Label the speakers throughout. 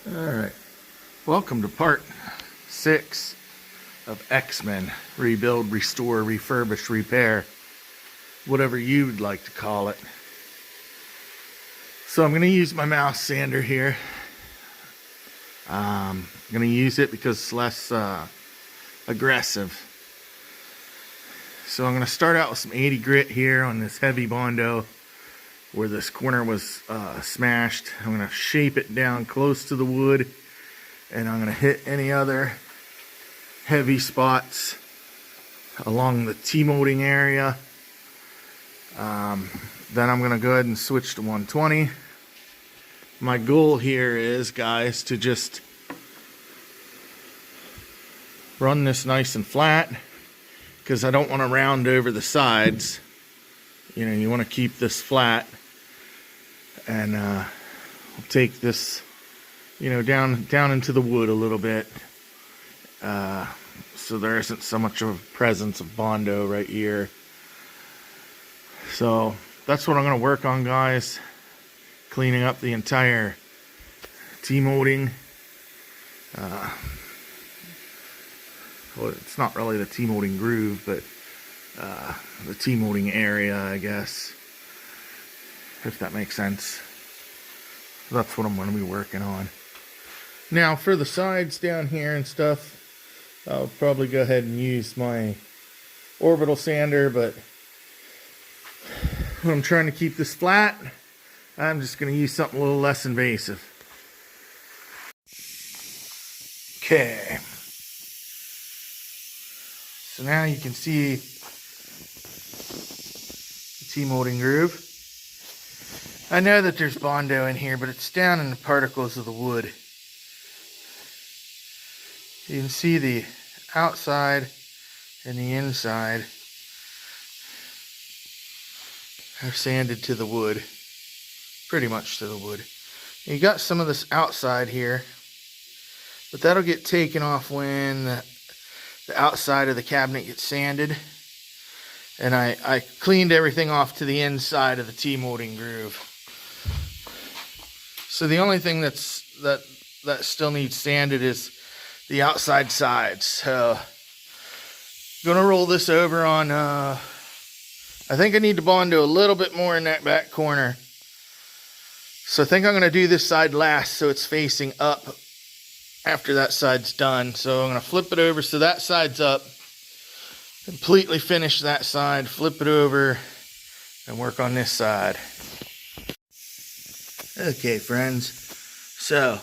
Speaker 1: Alright, welcome to part 6 of X-Men. Rebuild, restore, refurbish, repair. Whatever you'd like to call it. So I'm going to use my mouse sander here. I'm going to use it because it's less aggressive. So I'm going to start out with some 80 grit here on this heavy Bondo where this corner was smashed. I'm going to shape it down close to the wood, and I'm going to hit any other heavy spots along the T-molding area. Then I'm going to go ahead and switch to 120. My goal here is, guys, to just run this nice and flat because I don't want to round over the sides. You know, you want to keep this flat, and we'll take this, you know, down into the wood a little bit, so there isn't so much of a presence of Bondo right here. So that's what I'm going to work on, guys. Cleaning up the entire T-molding. Well, it's not really the T-molding groove, but the T-molding area, I guess, if that makes sense. That's what I'm going to be working on. Now for the sides down here and stuff, I'll probably go ahead and use my orbital sander, but when I'm trying to keep this flat, I'm just going to use something a little less invasive. Okay. So now you can see the T-molding groove. I know that there's Bondo in here, but it's down in the particles of the wood. You can see the outside and the inside are sanded to the wood. Pretty much to the wood. You got some of this outside here, but that'll get taken off when the outside of the cabinet gets sanded. And I cleaned everything off to the inside of the T-molding groove. So the only thing that still needs sanded is the outside sides. So I'm gonna roll this over on I think I need to Bondo a little bit more in that back corner. So I think I'm gonna do this side last so it's facing up after that side's done. So I'm gonna flip it over so that side's up. Completely finish that side, flip it over, and work on this side. Okay, friends, so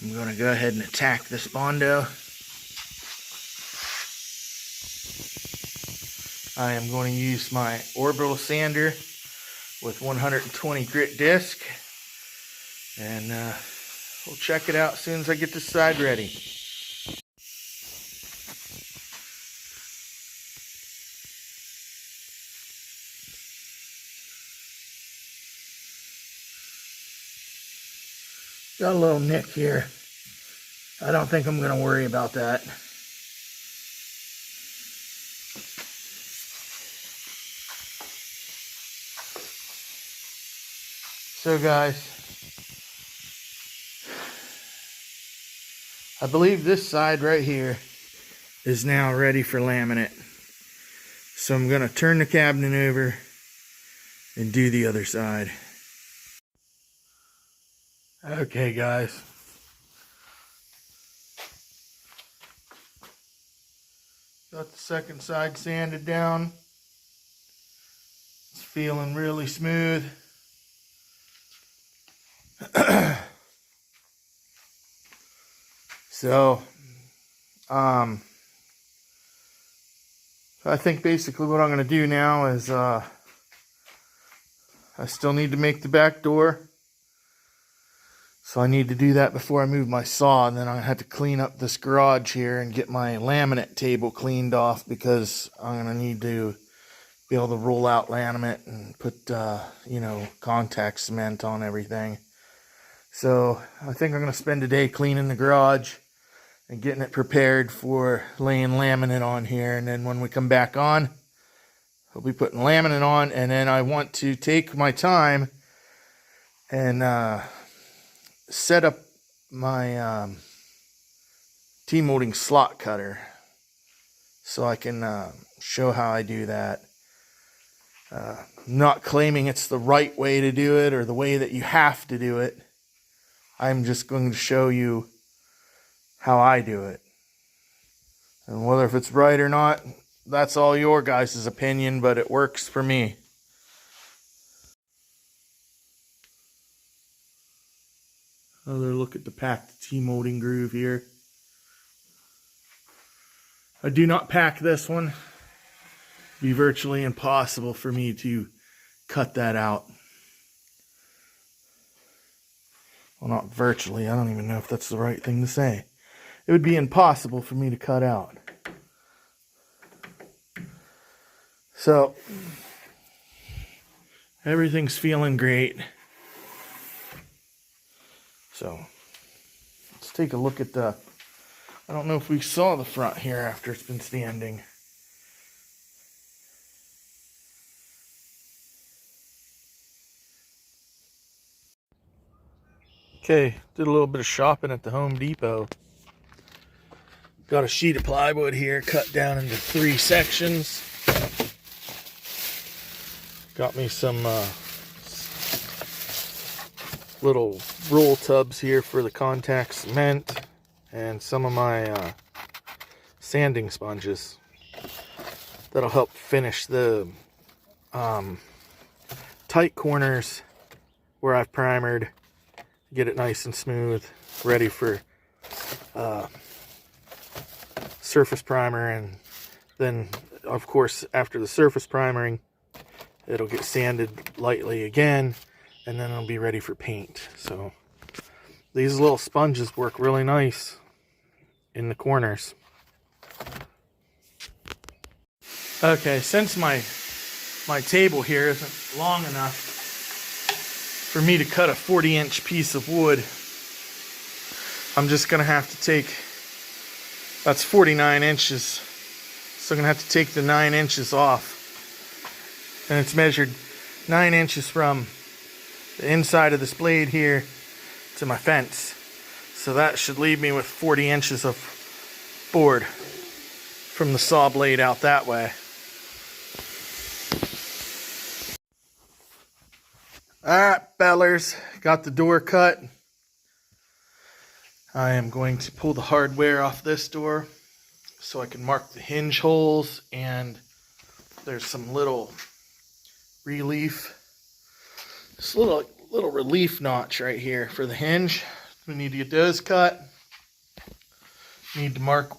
Speaker 1: I'm going to go ahead and attack this Bondo. I am going to use my orbital sander with 120 grit disc, and we'll check it out as soon as I get this side ready. Got a little nick here. I don't think I'm going to worry about that. So guys, I believe this side right here is now ready for laminate. So I'm going to turn the cabinet over and do the other side. Okay, guys. Got the second side sanded down. It's feeling really smooth. So, I think basically what I'm going to do now is, I still need to make the back door. So I need to do that before I move my saw, and then I have to clean up this garage here and get my laminate table cleaned off because I'm going to need to be able to roll out laminate and put, you know, contact cement on everything. So I think I'm going to spend a day cleaning the garage and getting it prepared for laying laminate on here. And then when we come back on, I'll be putting laminate on, and then I want to take my time and set up my T-molding slot cutter so I can show how I do that. Not claiming it's the right way to do it or the way that you have to do it. I'm just going to show you how I do it. And whether if it's right or not, that's all your guys' opinion, but it works for me. Another look at the packed T-molding groove here. I do not pack this one. It'd be virtually impossible for me to cut that out. Well, not virtually. I don't even know if that's the right thing to say. It would be impossible for me to cut out. So, everything's feeling great. So, let's take a look at the... I don't know if we saw the front here after it's been standing. Okay, did a little bit of shopping at the Home Depot. Got a sheet of plywood here cut down into 3 sections. Got me some little roll tubs here for the contact cement and some of my sanding sponges. That'll help finish the tight corners where I've primered. Get it nice and smooth, ready for surface primer, and then of course after the surface primering it'll get sanded lightly again, and then it'll be ready for paint. So these little sponges work really nice in the corners. Okay, since my table here isn't long enough for me to cut a 40-inch piece of wood, I'm just gonna have to take, that's 49 inches, so I'm gonna have to take the 9 inches off. And it's measured 9 inches from the inside of this blade here to my fence. So that should leave me with 40 inches of board from the saw blade out that way. Alright, fellers, got the door cut. I am going to pull the hardware off this door so I can mark the hinge holes, and there's some little relief, this little relief notch right here for the hinge. We need to get those cut. Need to mark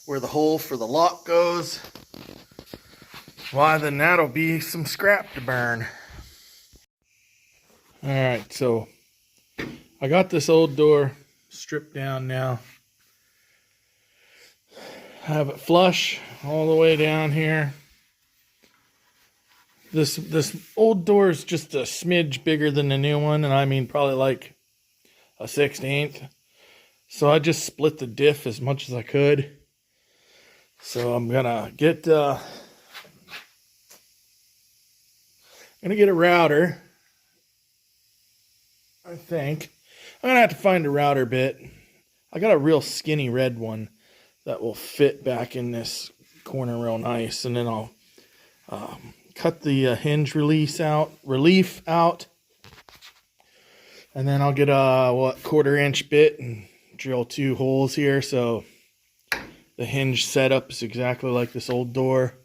Speaker 1: where the hole for the lock goes. Why, then that'll be some scrap to burn. Alright, so I got this old door stripped down now. I have it flush all the way down here. This old door is just a smidge bigger than the new one, and I mean probably like a 1/16. So I just split the diff as much as I could. So I'm gonna get a router. I think I'm gonna have to find a router bit. I got a real skinny red one that will fit back in this corner real nice, and then I'll cut the hinge relief out, and then I'll get a 1/4 inch bit and drill 2 holes here so the hinge setup is exactly like this old door.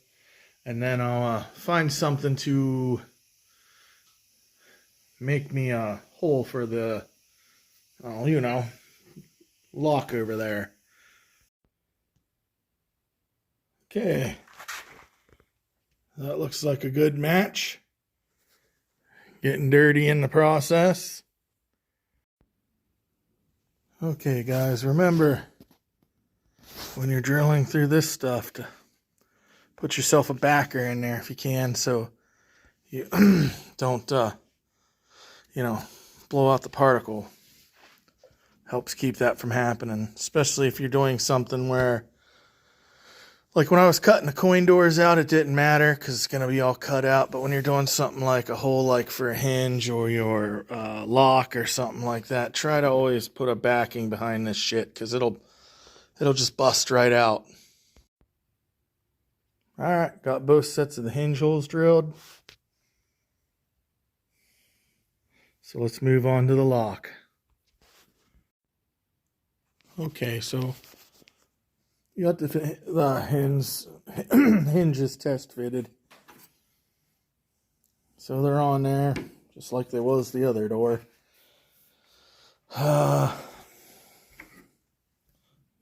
Speaker 1: And then I'll find something to make me a hole for the lock over there. Okay, that looks like a good match. Getting dirty in the process. Okay guys, remember when you're drilling through this stuff to put yourself a backer in there if you can, so you don't blow out the particle. Helps keep that from happening, especially if you're doing something where, Like when I was cutting the coin doors out, it didn't matter because it's going to be all cut out. But when you're doing something like a hole like for a hinge or your lock or something like that, try to always put a backing behind this shit because it'll just bust right out. All right, got both sets of the hinge holes drilled. So let's move on to the lock. Okay, so you got the hinges test fitted. So they're on there, just like they was the other door.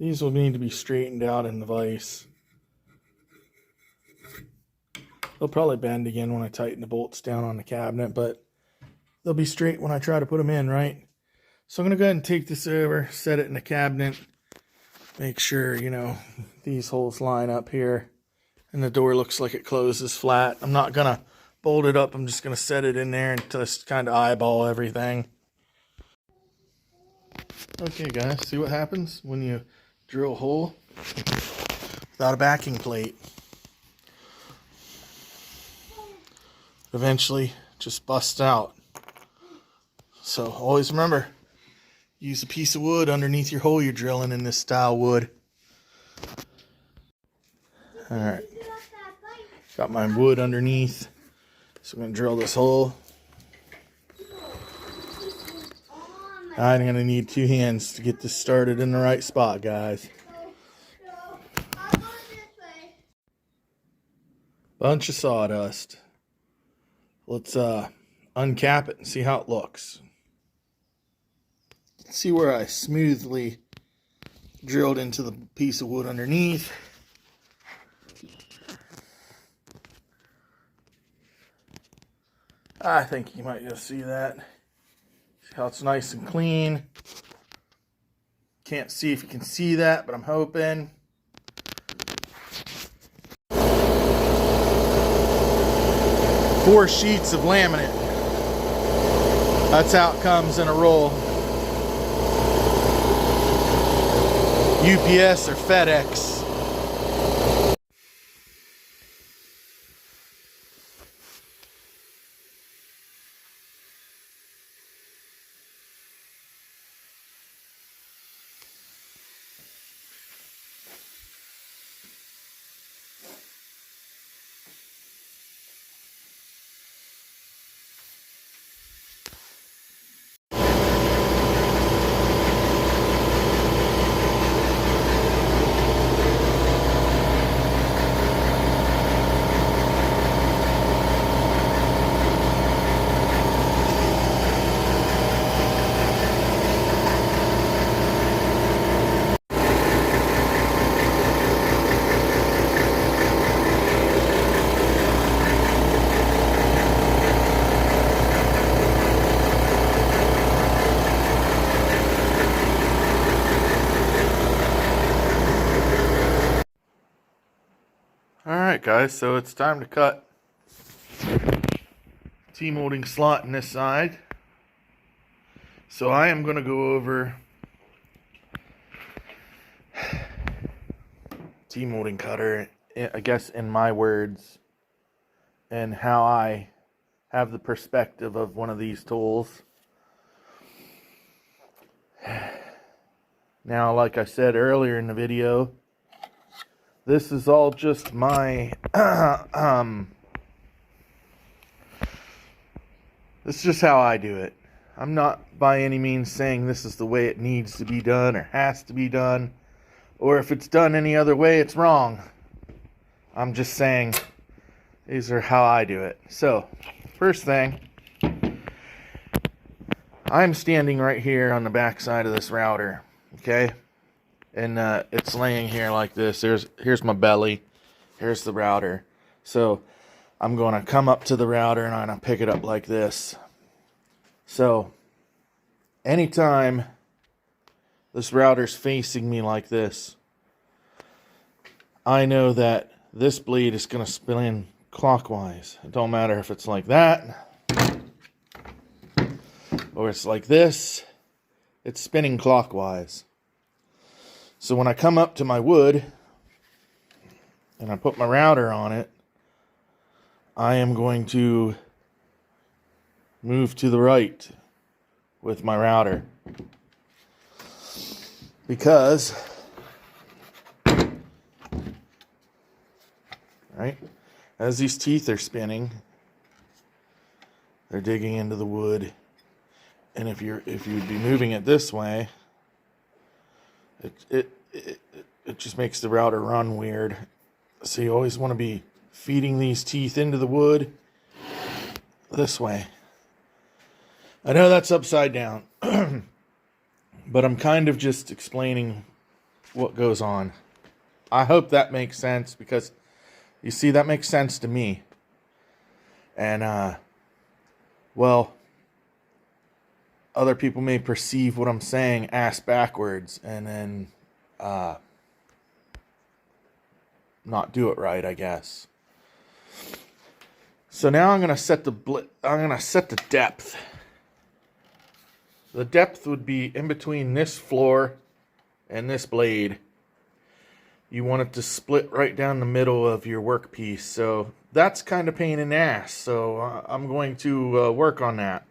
Speaker 1: These will need to be straightened out in the vise. They'll probably bend again when I tighten the bolts down on the cabinet, but they'll be straight when I try to put them in, right? So I'm going to go ahead and take this over, set it in the cabinet. Make sure, you know, these holes line up here. And the door looks like it closes flat. I'm not going to bolt it up. I'm just going to set it in there and just kind of eyeball everything. Okay, guys, see what happens when you drill a hole without a backing plate. Eventually, just busts out. So always remember, use a piece of wood underneath your hole you're drilling in this style wood. Alright, got my wood underneath, so I'm going to drill this hole. I'm going to need 2 hands to get this started in the right spot, guys. Bunch of sawdust. Let's uncap it and see how it looks. See where I smoothly drilled into the piece of wood underneath. I think you might just see that. See how it's nice and clean. Can't see if you can see that, but I'm hoping. Four sheets of laminate. That's how it comes in a roll. UPS or FedEx. Alright guys, so it's time to cut T-molding slot in this side. So I am going to go over T-molding cutter, I guess in my words, and how I have the perspective of one of these tools. Now, like I said earlier in the video, this is all just my, this is just how I do it. I'm not by any means saying this is the way it needs to be done or has to be done, or if it's done any other way, it's wrong. I'm just saying these are how I do it. So, first thing, I'm standing right here on the back side of this router, okay? And it's laying here like this. Here's my belly. Here's the router. So I'm going to come up to the router and I'm going to pick it up like this. So anytime this router's facing me like this, I know that this blade is going to spin clockwise. It don't matter if it's like that or it's like this. It's spinning clockwise. So when I come up to my wood, and I put my router on it, I am going to move to the right with my router. Because, right, as these teeth are spinning, they're digging into the wood. And if you'd be moving it this way, it just makes the router run weird. So you always want to be feeding these teeth into the wood this way. I know that's upside down, but I'm kind of just explaining what goes on. I hope that makes sense, because you see, that makes sense to me. And, well, other people may perceive what I'm saying ass backwards and then not do it right, I guess. So now I'm gonna set the depth. The depth would be in between this floor and this blade. You want it to split right down the middle of your workpiece. So that's kind of pain in the ass. So I'm going to work on that.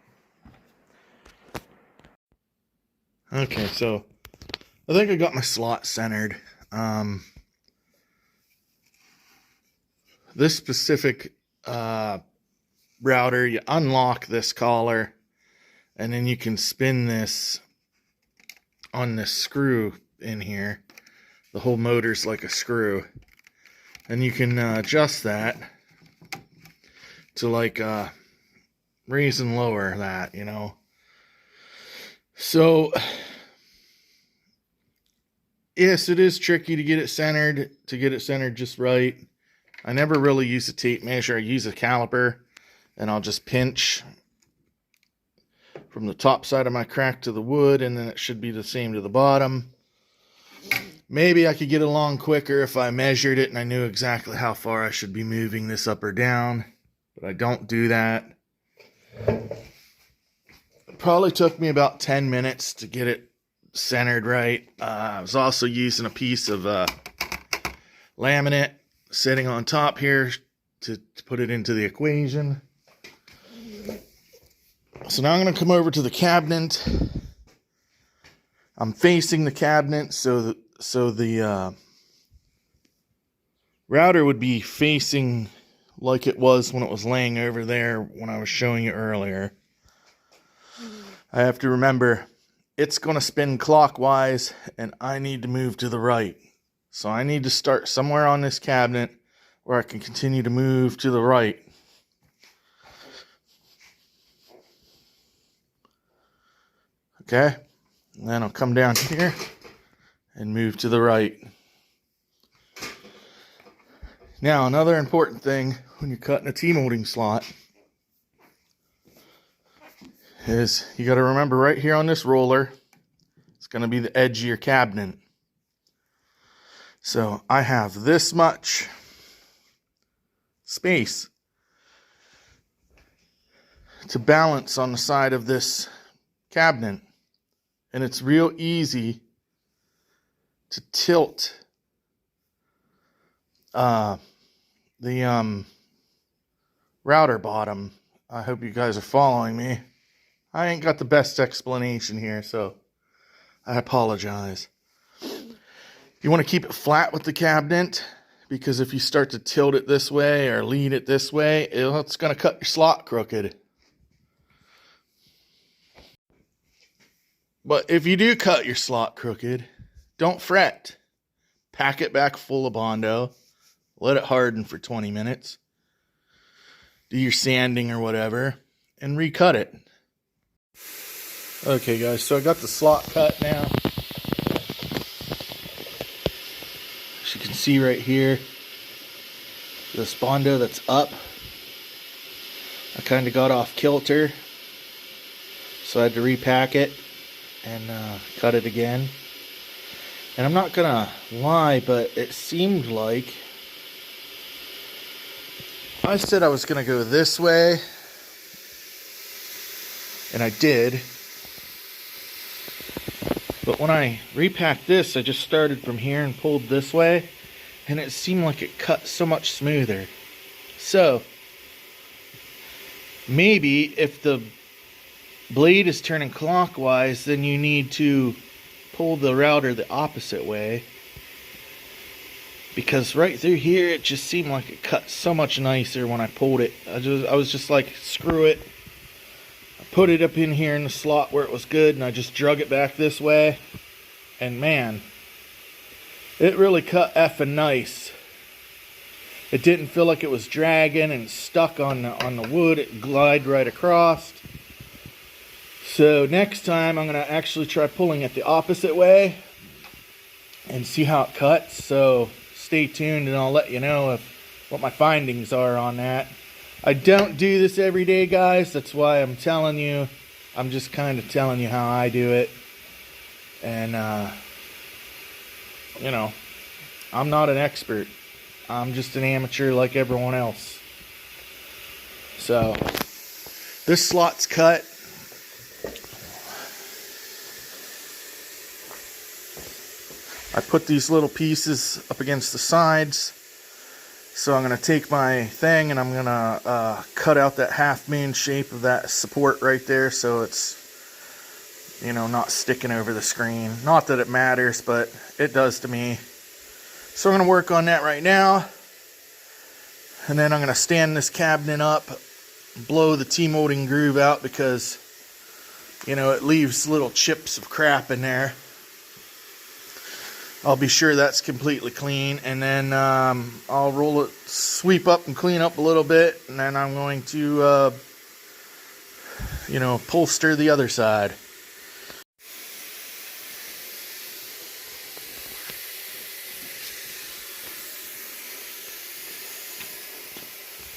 Speaker 1: Okay, so I think I got my slot centered. This specific router, you unlock this collar, and then you can spin this on this screw in here. The whole motor's like a screw. And you can adjust that to like raise and lower that, you know. So, yes, it is tricky to get it centered just right. I never really use a tape measure. I use a caliper, and I'll just pinch from the top side of my crack to the wood, and then it should be the same to the bottom. Maybe I could get along quicker if I measured it and I knew exactly how far I should be moving this up or down, but I don't do that. It probably took me about 10 minutes to get it centered right. I was also using a piece of laminate sitting on top here to put it into the equation. So now I'm going to come over to the cabinet. I'm facing the cabinet, so the router would be facing like it was when it was laying over there when I was showing you earlier. I have to remember, it's going to spin clockwise, and I need to move to the right. So I need to start somewhere on this cabinet where I can continue to move to the right. Okay, and then I'll come down here and move to the right. Now, another important thing when you're cutting a T-molding slot is you got to remember right here on this roller, it's going to be the edge of your cabinet. So I have this much space to balance on the side of this cabinet. And it's real easy to tilt the router bottom. I hope you guys are following me. I ain't got the best explanation here, so I apologize. You want to keep it flat with the cabinet, because if you start to tilt it this way or lean it this way, it's going to cut your slot crooked. But if you do cut your slot crooked, don't fret. Pack it back full of Bondo. Let it harden for 20 minutes. Do your sanding or whatever, and recut it. Okay, guys, so I got the slot cut now. As you can see right here, this Bondo that's up, I kind of got off kilter, so I had to repack it and cut it again. And I'm not gonna lie, but it seemed like I said I was gonna go this way, and I did. But when I repacked this, I just started from here and pulled this way, and it seemed like it cut so much smoother. So maybe if the blade is turning clockwise, then you need to pull the router the opposite way, because right through here it just seemed like it cut so much nicer when I pulled it. I was just like, screw it. I put it up in here in the slot where it was good, and I just drug it back this way, and man, it really cut effing nice. It didn't feel like it was dragging and stuck on the wood. It glided right across. So next time I'm going to actually try pulling it the opposite way and see how it cuts. So stay tuned and I'll let you know what my findings are on that. I don't do this every day, guys. That's why I'm telling you. I'm just kind of telling you how I do it. And, you know, I'm not an expert. I'm just an amateur like everyone else. So this slot's cut. I put these little pieces up against the sides. So I'm going to take my thing and I'm going to cut out that half moon shape of that support right there, so it's, you know, not sticking over the screen. Not that it matters, but it does to me. So I'm going to work on that right now. And then I'm going to stand this cabinet up, blow the T-molding groove out because, you know, it leaves little chips of crap in there. I'll be sure that's completely clean, and then I'll roll it, sweep up and clean up a little bit, and then I'm going to, you know, upholster the other side.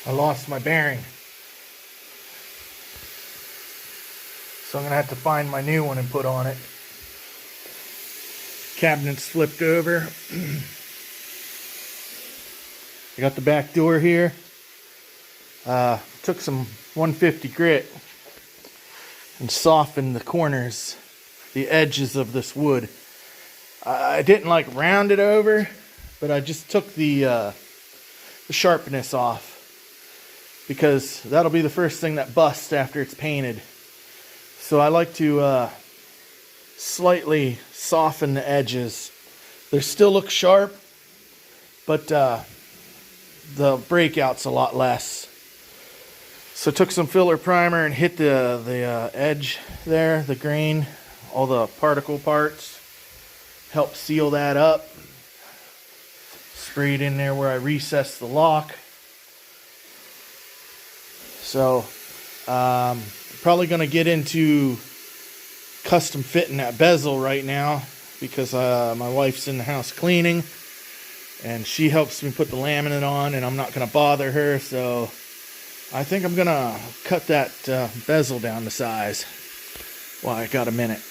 Speaker 1: I lost my bearing, so I'm going to have to find my new one and put on it. Cabinet's flipped over. I got the back door here. Took some 150 grit and softened the corners, the edges of this wood. I didn't like round it over, but I just took the sharpness off, because that'll be the first thing that busts after it's painted. So I like to slightly soften the edges. They still look sharp, but the breakout's a lot less. So took some filler primer and hit the edge there, the grain, all the particle parts. Help seal that up. Sprayed in there where I recessed the lock. So probably going to get into custom fitting that bezel right now, because my wife's in the house cleaning and she helps me put the laminate on, and I'm not going to bother her, so I think I'm going to cut that bezel down to size while I got a minute.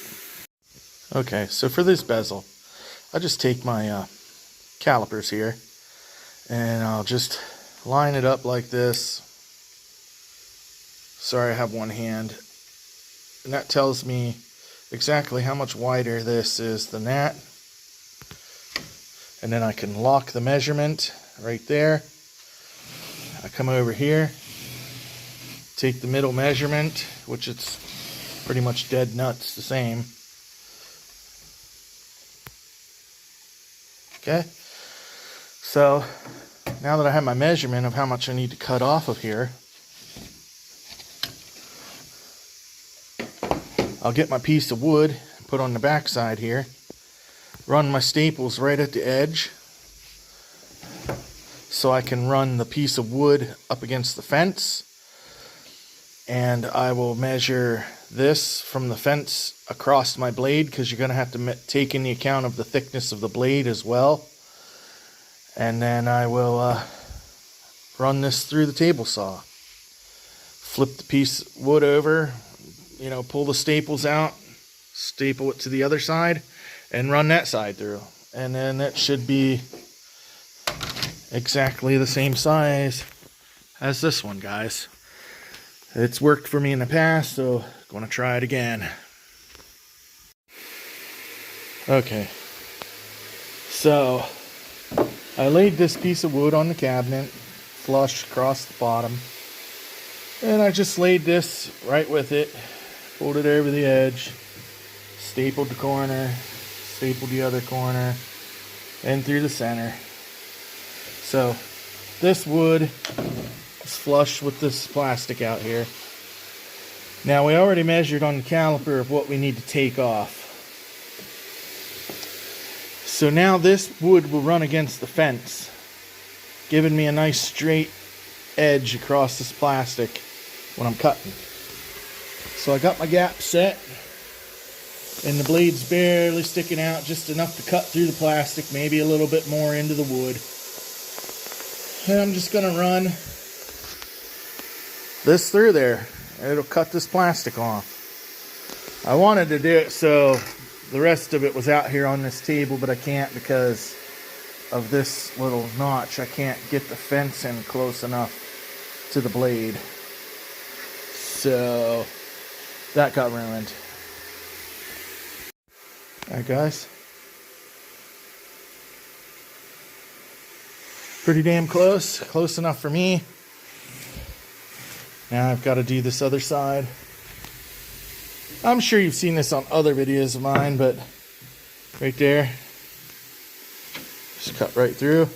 Speaker 1: Okay, so for this bezel, I just take my calipers here and I'll just line it up like this. Sorry, I have one hand, and that tells me exactly how much wider this is than that. And then I can lock the measurement right there. I come over here, take the middle measurement, which it's pretty much dead nuts the same. Okay, so now that I have my measurement of how much I need to cut off of here, I'll get my piece of wood, put on the back side here, run my staples right at the edge so I can run the piece of wood up against the fence, and I will measure this from the fence across my blade, because you're going to have to take into account of the thickness of the blade as well. And then I will run this through the table saw, flip the piece of wood over, you know, pull the staples out, staple it to the other side, and run that side through. And then that should be exactly the same size as this one, guys. It's worked for me in the past, so I'm going to try it again. Okay. So, I laid this piece of wood on the cabinet, flush across the bottom, and I just laid this right with it, pulled it over the edge, stapled the corner, stapled the other corner, and through the center. So this wood is flush with this plastic out here. Now we already measured on the caliper of what we need to take off. So now this wood will run against the fence, giving me a nice straight edge across this plastic when I'm cutting. So I got my gap set, and the blade's barely sticking out, just enough to cut through the plastic, maybe a little bit more into the wood. And I'm just gonna run this through there. It'll cut this plastic off. I wanted to do it so the rest of it was out here on this table, but I can't because of this little notch. I can't get the fence in close enough to the blade. So that got ruined. Alright guys. Pretty damn close. Close enough for me. Now I've got to do this other side. I'm sure you've seen this on other videos of mine, but right there, just cut right through.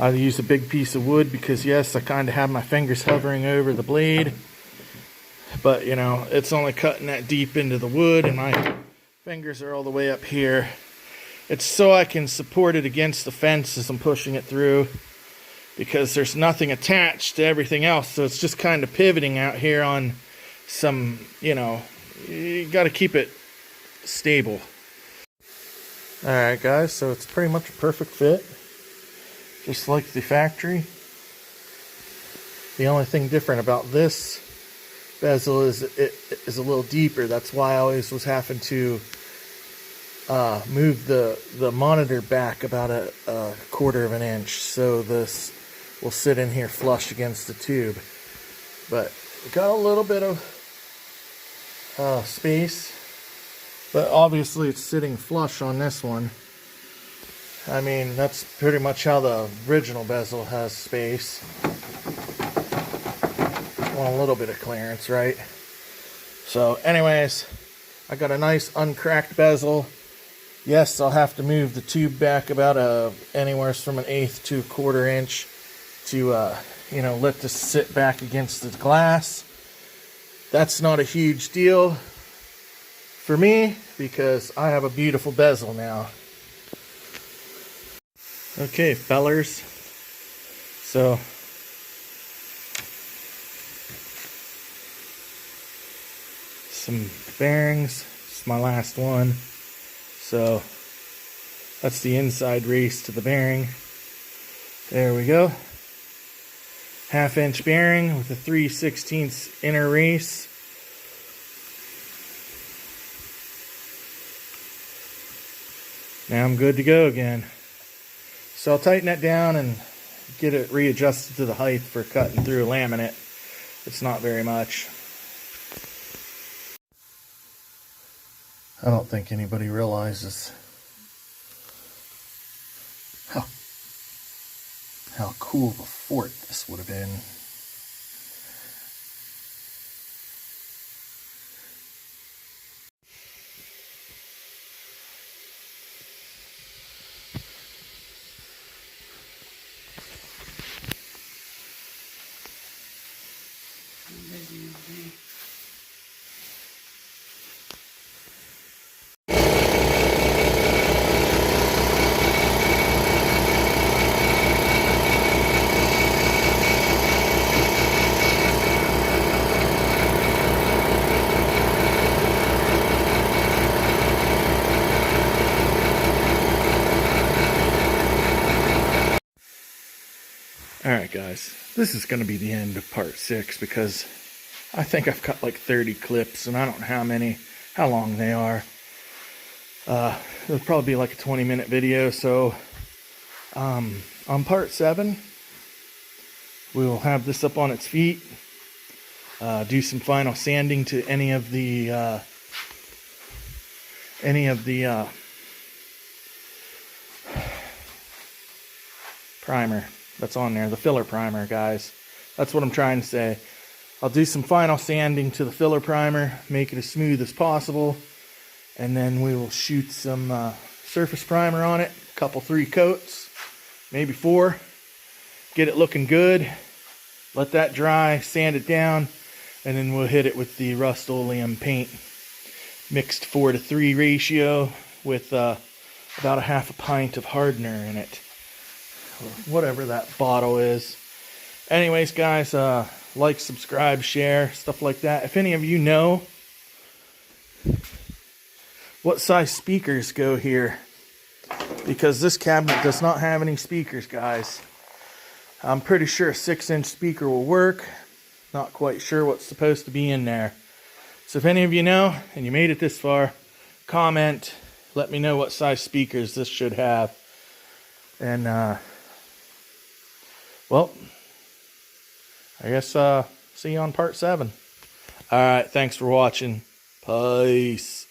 Speaker 1: I use a big piece of wood because yes, I kind of have my fingers hovering over the blade, but you know, it's only cutting that deep into the wood and my fingers are all the way up here. It's so I can support it against the fence as I'm pushing it through, because there's nothing attached to everything else, so it's just kind of pivoting out here on some, you know, you got to keep it stable. Alright guys, so it's pretty much a perfect fit, just like the factory. The only thing different about this bezel is it is a little deeper. That's why I always was having to move the monitor back about a quarter of an inch, so this will sit in here flush against the tube. But we got a little bit of space, but obviously it's sitting flush on this one. I mean, that's pretty much how the original bezel has space. Want a little bit of clearance, right? So anyways, I got a nice uncracked bezel. Yes, I'll have to move the tube back about anywhere from an eighth to a quarter inch to you know, let this sit back against the glass. That's not a huge deal for me because I have a beautiful bezel now. Okay, fellers. So some bearings. It's my last one. So that's the inside race to the bearing. There we go. 1/2 inch bearing with a 3/16 inner race. Now I'm good to go again. So I'll tighten that down and get it readjusted to the height for cutting through laminate. It's not very much. I don't think anybody realizes how cool of a fort this would have been. Alright guys, this is going to be the end of part 6 because I think I've got like 30 clips and I don't know how long they are. It'll probably be like a 20-minute video, so on part 7 we'll have this up on its feet, do some final sanding to any of the primer that's on there, the filler primer, guys. That's what I'm trying to say. I'll do some final sanding to the filler primer, make it as smooth as possible, and then we will shoot some surface primer on it, a couple, 3 coats, maybe 4, get it looking good, let that dry, sand it down, and then we'll hit it with the Rust-Oleum paint, mixed 4:3 ratio with about a half a pint of hardener in it, or whatever that bottle is. Anyways, guys, like, subscribe, share, stuff like that. If any of you know what size speakers go here, because this cabinet does not have any speakers, guys. I'm pretty sure a 6-inch speaker will work. Not quite sure what's supposed to be in there. So if any of you know, and you made it this far, comment, let me know what size speakers this should have. And, well, I guess, see you on part 7. Alright, thanks for watching. Peace.